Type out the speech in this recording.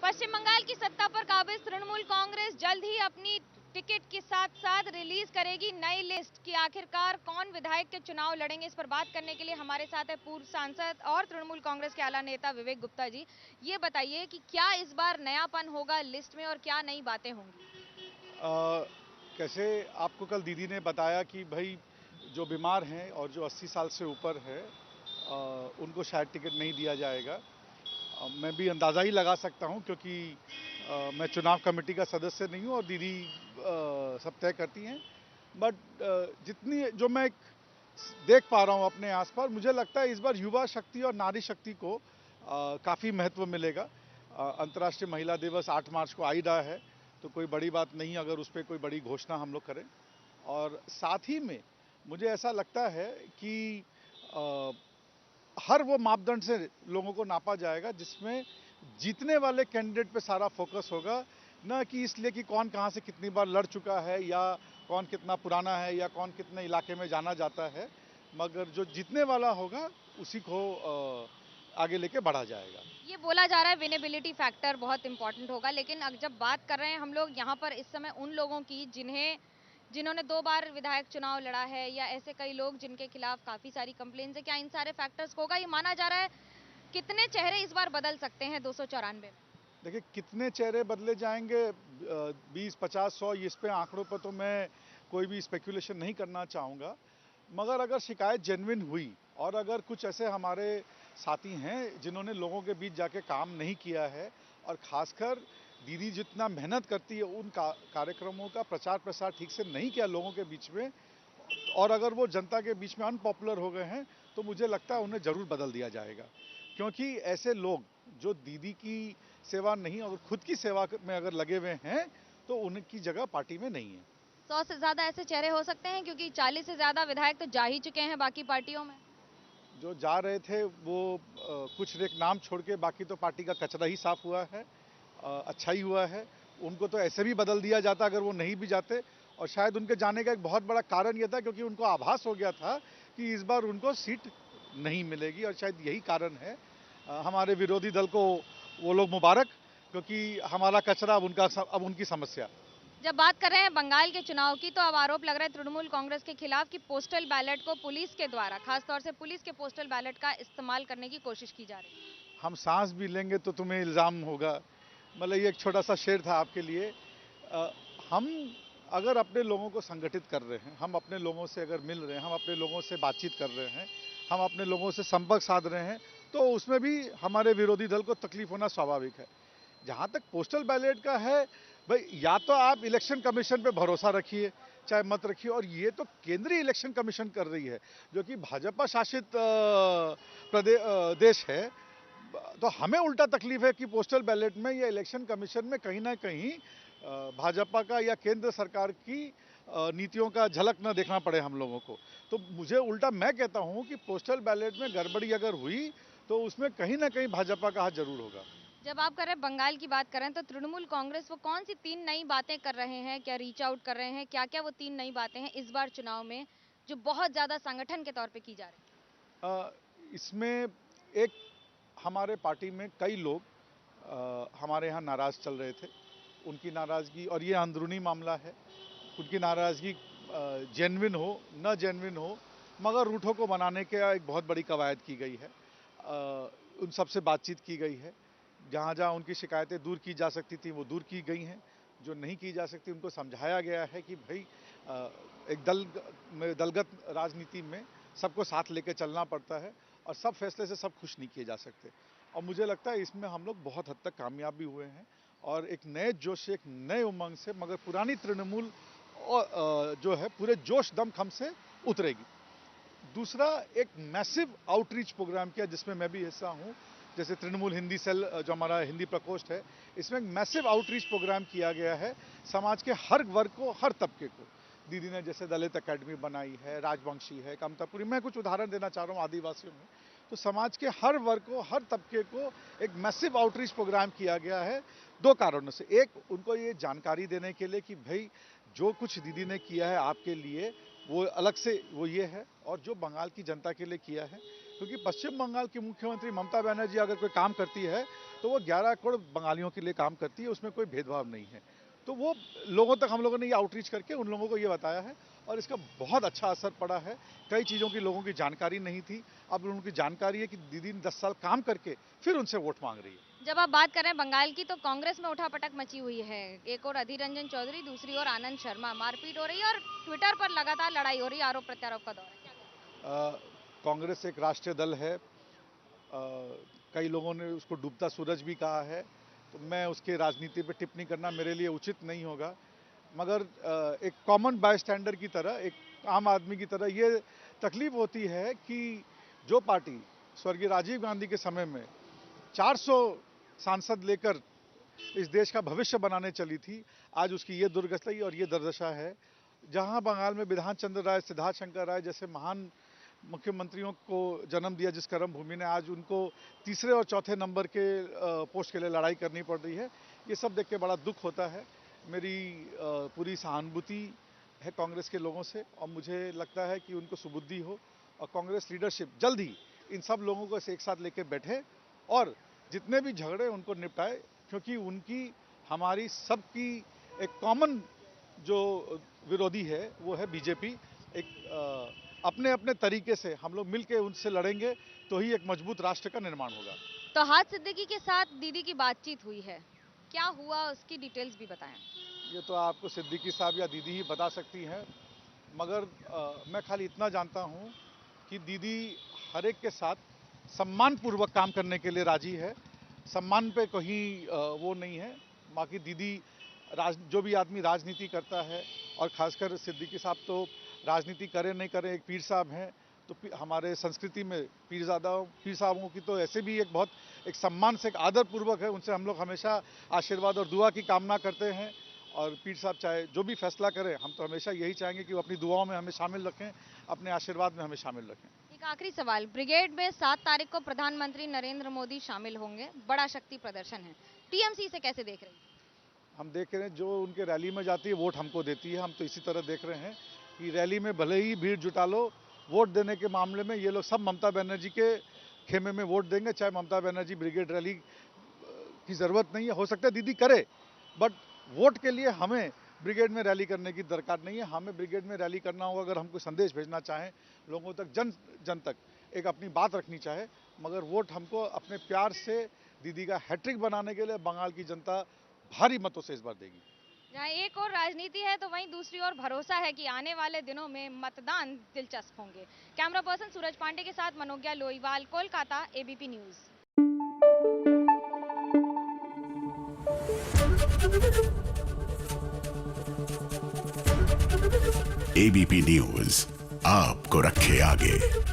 पश्चिम बंगाल की सत्ता पर काबिज तृणमूल कांग्रेस जल्द ही अपनी टिकट के साथ साथ रिलीज करेगी नई लिस्ट की। आखिरकार कौन विधायक के चुनाव लड़ेंगे, इस पर बात करने के लिए हमारे साथ है पूर्व सांसद और तृणमूल कांग्रेस के आला नेता विवेक गुप्ता जी। ये बताइए कि क्या इस बार नयापन होगा लिस्ट में और क्या नई बातें होंगी? कैसे आपको कल दीदी ने बताया कि भाई जो बीमार हैं और जो 80 साल से ऊपर है उनको शायद टिकट नहीं दिया जाएगा। मैं भी अंदाज़ा ही लगा सकता हूं क्योंकि मैं चुनाव कमेटी का सदस्य नहीं हूं और दीदी सब तय करती हैं। बट जितनी जो मैं देख पा रहा हूं अपने आसपास, मुझे लगता है इस बार युवा शक्ति और नारी शक्ति को काफ़ी महत्व मिलेगा। अंतर्राष्ट्रीय महिला दिवस 8 मार्च को आ ही रहा है, तो कोई बड़ी बात नहीं अगर उस पर कोई बड़ी घोषणा हम लोग करें। और साथ ही में मुझे ऐसा लगता है कि हर वो मापदंड से लोगों को नापा जाएगा जिसमें जीतने वाले कैंडिडेट पे सारा फोकस होगा, न कि इसलिए कि कौन कहाँ से कितनी बार लड़ चुका है या कौन कितना पुराना है या कौन कितने इलाके में जाना जाता है, मगर जो जीतने वाला होगा उसी को आगे लेके बढ़ा जाएगा। ये बोला जा रहा है विनेबिलिटी फैक्टर बहुत इंपॉर्टेंट होगा, लेकिन जब बात कर रहे हैं हम लोग यहाँ पर इस समय उन लोगों की जिन्होंने 2 बार विधायक चुनाव लड़ा है या ऐसे कई लोग जिनके खिलाफ काफी सारी कंप्लेंट्स है, क्या इन सारे फैक्टर्स को होगा? ये माना जा रहा है कितने चेहरे इस बार बदल सकते हैं 294 में? देखिए कितने चेहरे बदले जाएंगे, 20, 50, 100 इस पे आंकड़ों पर तो मैं कोई भी स्पेकुलेशन नहीं करना चाहूँगा। मगर अगर शिकायत जेन्युइन हुई और अगर कुछ ऐसे हमारे साथी हैं जिन्होंने लोगों के बीच जाके काम नहीं किया है और खासकर दीदी जितना मेहनत करती है उन कार्यक्रमों का प्रचार प्रसार ठीक से नहीं किया लोगों के बीच में, और अगर वो जनता के बीच में अनपॉपुलर हो गए हैं, तो मुझे लगता है उन्हें ज़रूर बदल दिया जाएगा। क्योंकि ऐसे लोग जो दीदी की सेवा नहीं और खुद की सेवा में अगर लगे हुए हैं तो उनकी जगह पार्टी में नहीं है। 100 से ज्यादा ऐसे चेहरे हो सकते हैं, क्योंकि 40 से ज्यादा विधायक तो जा ही चुके हैं बाकी पार्टियों में। जो जा रहे थे वो कुछ एक नाम छोड़ के, बाकी तो पार्टी का कचरा ही साफ हुआ है। अच्छा ही हुआ है। उनको तो ऐसे भी बदल दिया जाता अगर वो नहीं भी जाते, और शायद उनके जाने का एक बहुत बड़ा कारण ये था क्योंकि उनको आभास हो गया था कि इस बार उनको सीट नहीं मिलेगी, और शायद यही कारण है। हमारे विरोधी दल को वो लोग मुबारक, क्योंकि हमारा कचरा अब उनकी समस्या। जब बात कर रहे हैं बंगाल के चुनाव की, तो अब आरोप लग रहा है तृणमूल कांग्रेस के खिलाफ कि पोस्टल बैलेट को पुलिस के द्वारा, खासतौर से पुलिस के पोस्टल बैलेट का इस्तेमाल करने की कोशिश की जा रही है। हम सांस भी लेंगे तो तुम्हें इल्ज़ाम होगा। मतलब ये एक छोटा सा शेर था आपके लिए। हम अगर अपने लोगों को संगठित कर रहे हैं, हम अपने लोगों से अगर मिल रहे हैं, हम अपने लोगों से बातचीत कर रहे हैं, हम अपने लोगों से संपर्क साध रहे हैं, तो उसमें भी हमारे विरोधी दल को तकलीफ होना स्वाभाविक है। जहाँ तक पोस्टल बैलेट का है, भाई या तो आप इलेक्शन कमीशन पे भरोसा रखिए चाहे मत रखिए, और ये तो केंद्रीय इलेक्शन कमीशन कर रही है जो कि भाजपा शासित देश है। तो हमें उल्टा तकलीफ है कि पोस्टल बैलेट में या इलेक्शन कमीशन में कहीं ना कहीं भाजपा का या केंद्र सरकार की नीतियों का झलक न देखना पड़े हम लोगों को। तो मुझे उल्टा मैं कहता हूं कि पोस्टल बैलेट में गड़बड़ी अगर हुई तो उसमें कहीं ना कहीं भाजपा का हाथ जरूर होगा। जब आप कर रहे हैं बंगाल की बात कर रहे हैं, तो तृणमूल कांग्रेस वो कौन सी 3 नई बातें कर रहे हैं, क्या रीच आउट कर रहे हैं, क्या क्या वो 3 नई बातें हैं इस बार चुनाव में जो बहुत ज्यादा संगठन के तौर पे की जा रही इसमें एक हमारे पार्टी में कई लोग हमारे यहाँ नाराज़ चल रहे थे। उनकी नाराज़गी, और ये अंदरूनी मामला है, उनकी नाराज़गी जेन्युइन हो न जेन्युइन हो, मगर रूठों को बनाने का एक बहुत बड़ी कवायद की गई है। उन सबसे बातचीत की गई है। जहाँ जहाँ उनकी शिकायतें दूर की जा सकती थी वो दूर की गई हैं। जो नहीं की जा सकती उनको समझाया गया है कि भाई एक दलगत राजनीति में सबको साथ लेके चलना पड़ता है और सब फैसले से सब खुश नहीं किए जा सकते। और मुझे लगता है इसमें हम लोग बहुत हद तक कामयाब भी हुए हैं, और एक नए जोश से, एक नए उमंग से, मगर पुरानी तृणमूल जो है पूरे जोश दमखम से उतरेगी। दूसरा, एक मैसिव आउटरीच प्रोग्राम किया जिसमें मैं भी हिस्सा हूँ। जैसे तृणमूल हिंदी सेल जो हमारा हिंदी प्रकोष्ठ है, इसमें एक मैसिव आउटरीच प्रोग्राम किया गया है समाज के हर वर्ग को, हर तबके को। दीदी ने जैसे दलित एकेडमी बनाई है, राजवंशी है, कमतापुरी, मैं कुछ उदाहरण देना चाह रहा हूँ आदिवासियों में। तो समाज के हर वर्ग को, हर तबके को एक मैसिव आउटरीच प्रोग्राम किया गया है 2 कारणों से। एक, उनको ये जानकारी देने के लिए कि भाई जो कुछ दीदी ने किया है आपके लिए वो अलग से वो ये है, और जो बंगाल की जनता के लिए किया है क्योंकि पश्चिम बंगाल की मुख्यमंत्री ममता बनर्जी अगर कोई काम करती है तो वो 11 करोड़ बंगालियों के लिए काम करती है, उसमें कोई भेदभाव नहीं है। तो वो लोगों तक हम लोगों ने ये आउटरीच करके उन लोगों को ये बताया है और इसका बहुत अच्छा असर पड़ा है। कई चीज़ों की लोगों की जानकारी नहीं थी, अब उनकी जानकारी है कि दीदी ने 10 साल काम करके फिर उनसे वोट मांग रही है। जब आप बात कर रहे हैं बंगाल की, तो कांग्रेस में उठापटक मची हुई है। एक और अधीर रंजन चौधरी, दूसरी ओर आनंद शर्मा, मारपीट हो रही है और ट्विटर पर लगातार लड़ाई हो रही है, आरोप प्रत्यारोप का दौर है। क्या कहें? कांग्रेस एक राष्ट्रीय दल है, कई लोगों ने उसको डूबता सूरज भी कहा है, तो मैं उसके राजनीति पर टिप्पणी करना मेरे लिए उचित नहीं होगा। मगर एक कॉमन बायस्टैंडर की तरह, एक आम आदमी की तरह ये तकलीफ होती है कि जो पार्टी स्वर्गीय राजीव गांधी के समय में 400 सांसद लेकर इस देश का भविष्य बनाने चली थी, आज उसकी ये दुर्गति और ये दुर्दशा है। जहां बंगाल में बिधान चंद्र राय, सिद्धार्थ शंकर राय जैसे महान मुख्यमंत्रियों को जन्म दिया जिस कर्म भूमि ने, आज उनको तीसरे और चौथे नंबर के पोस्ट के लिए लड़ाई करनी पड़ रही है। ये सब देख के बड़ा दुख होता है। मेरी पूरी सहानुभूति है कांग्रेस के लोगों से और मुझे लगता है कि उनको सुबुद्धि हो और कांग्रेस लीडरशिप जल्द ही इन सब लोगों को एक साथ लेकर बैठे और जितने भी झगड़े उनको निपटाए, क्योंकि उनकी हमारी सबकी एक कॉमन जो विरोधी है वो है बीजेपी। एक अपने अपने तरीके से हम लोग मिलके उनसे लड़ेंगे तो ही एक मजबूत राष्ट्र का निर्माण होगा। तो हाथ सिद्दीकी के साथ दीदी की बातचीत हुई है, क्या हुआ उसकी डिटेल्स भी बताएं। ये तो आपको सिद्दीकी साहब या दीदी ही बता सकती हैं, मगर मैं खाली इतना जानता हूँ कि दीदी हर एक के साथ सम्मानपूर्वक काम करने के लिए राजी है। सम्मान पे कहीं वो नहीं है। बाकी दीदी जो भी आदमी राजनीति करता है और खासकर सिद्दीकी साहब तो राजनीति करे नहीं करे एक पीर साहब हैं, तो हमारे संस्कृति में पीर साहबों की तो ऐसे भी एक बहुत एक सम्मान से एक आदर पूर्वक है। उनसे हम लोग हमेशा आशीर्वाद और दुआ की कामना करते हैं और पीर साहब चाहे जो भी फैसला करें, हम तो हमेशा यही चाहेंगे कि वो अपनी दुआओं में हमें शामिल रखें, अपने आशीर्वाद में हमें शामिल रखें। एक आखिरी सवाल, ब्रिगेड में 7 तारीख को प्रधानमंत्री नरेंद्र मोदी शामिल होंगे, बड़ा शक्ति प्रदर्शन है, टीएमसी से कैसे देख रही है? हम देख रहे हैं जो उनके रैली में जाती है वोट हमको देती है। हम तो इसी तरह देख रहे हैं कि रैली में भले ही भीड़ जुटा लो, वोट देने के मामले में ये लोग सब ममता बनर्जी के खेमे में वोट देंगे। चाहे ममता बनर्जी ब्रिगेड रैली की ज़रूरत नहीं है, हो सकता है दीदी करे, बट वोट के लिए हमें ब्रिगेड में रैली करने की दरकार नहीं है। हमें ब्रिगेड में रैली करना होगा अगर हम कोई संदेश भेजना चाहें लोगों तक, जन तक एक अपनी बात रखनी चाहे, मगर वोट हमको अपने प्यार से दीदी का हैट्रिक बनाने के लिए बंगाल की जनता भारी मतों से इस बार देगी। जहाँ एक और राजनीति है तो वहीं दूसरी ओर भरोसा है कि आने वाले दिनों में मतदान दिलचस्प होंगे। कैमरा पर्सन सूरज पांडे के साथ Manogya Loiwal, Kolkata, ABP news. ABP news आपको रखे आगे।